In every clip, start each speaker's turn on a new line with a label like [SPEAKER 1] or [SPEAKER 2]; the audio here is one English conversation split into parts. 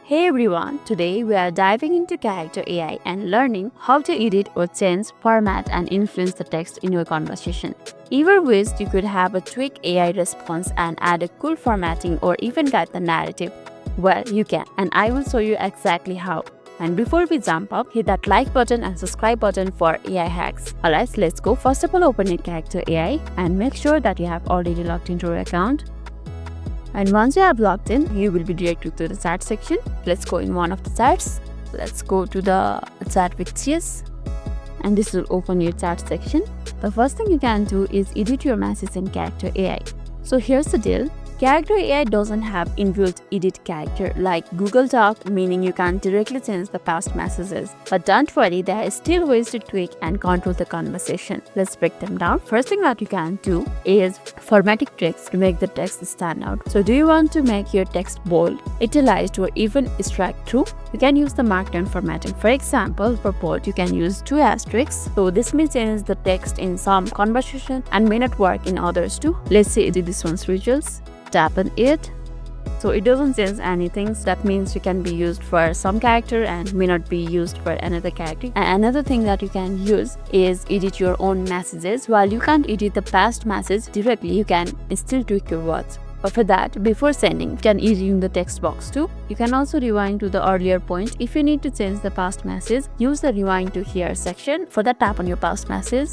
[SPEAKER 1] Hey everyone, today we are diving into Character AI and learning how to edit or change, format, and influence the text in your conversation. Ever wished you could have a tweak AI response and add a cool formatting or even guide the narrative? Well, you can, and I will show you exactly how. And before we jump up, hit that like button and subscribe button for AI hacks. Alright, let's go. First of all, open your Character AI and make sure that you have already logged into your account. And once you have logged in, you will be directed to the chat section. Let's go in one of the chats. Let's go to the chat with CS. And this will open your chat section. The first thing you can do is edit your message in Character AI. So here's the deal. Character AI doesn't have inbuilt edit character like Google Doc, meaning you can't directly change the past messages. But don't worry, there are still ways to tweak and control the conversation. Let's break them down. First thing that you can do is formatting text to make the text stand out. So do you want to make your text bold, italicized, or even strike through? You can use the markdown formatting. For example, for bold, you can use 2 asterisks. So this may change the text in some conversation and may not work in others too. Let's say edit this one's results. Tap on it. So it doesn't change anything. So that means you can be used for some character and may not be used for another character. And another thing that you can use is edit your own messages. While you can't edit the past message directly, you can still tweak your words. But for that, before sending, you can edit in the text box too. You can also rewind to the earlier point. If you need to change the past message, use the rewind to here section. For that, tap on your past message.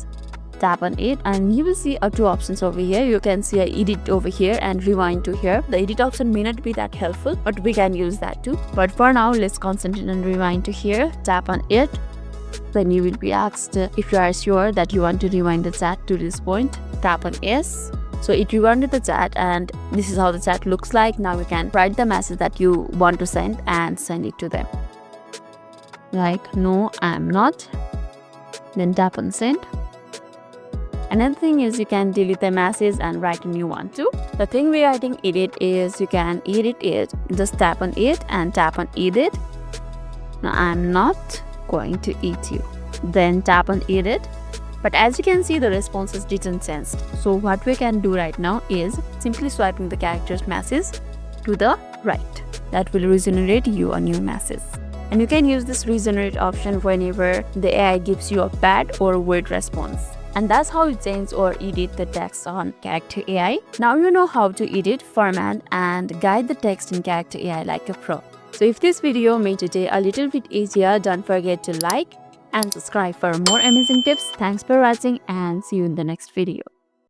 [SPEAKER 1] Tap on it and you will see 2 options over here. You can see a edit over here and rewind to here. The edit option may not be that helpful, but we can use that too. But for now, let's concentrate on rewind to here. Tap on it. Then you will be asked if you are sure that you want to rewind the chat to this point. Tap on yes. So it rewinded the chat and this is how the chat looks like. Now you can write the message that you want to send and send it to them. Like, no, I'm not. Then tap on send. Another thing is you can delete the message and write a new one too. The thing rewriting edit is you can edit it. Just tap on it and tap on edit. Now I'm not going to eat you. Then tap on edit. But as you can see, the responses didn't change. So what we can do right now is simply swiping the character's message to the right. That will regenerate you a new message. And you can use this regenerate option whenever the AI gives you a bad or weird response. And that's how you change or edit the text on Character AI. Now you know how to edit, format, and guide the text in Character AI like a pro. So if this video made today a little bit easier, don't forget to like and subscribe for more amazing tips. Thanks for watching and see you in the next video.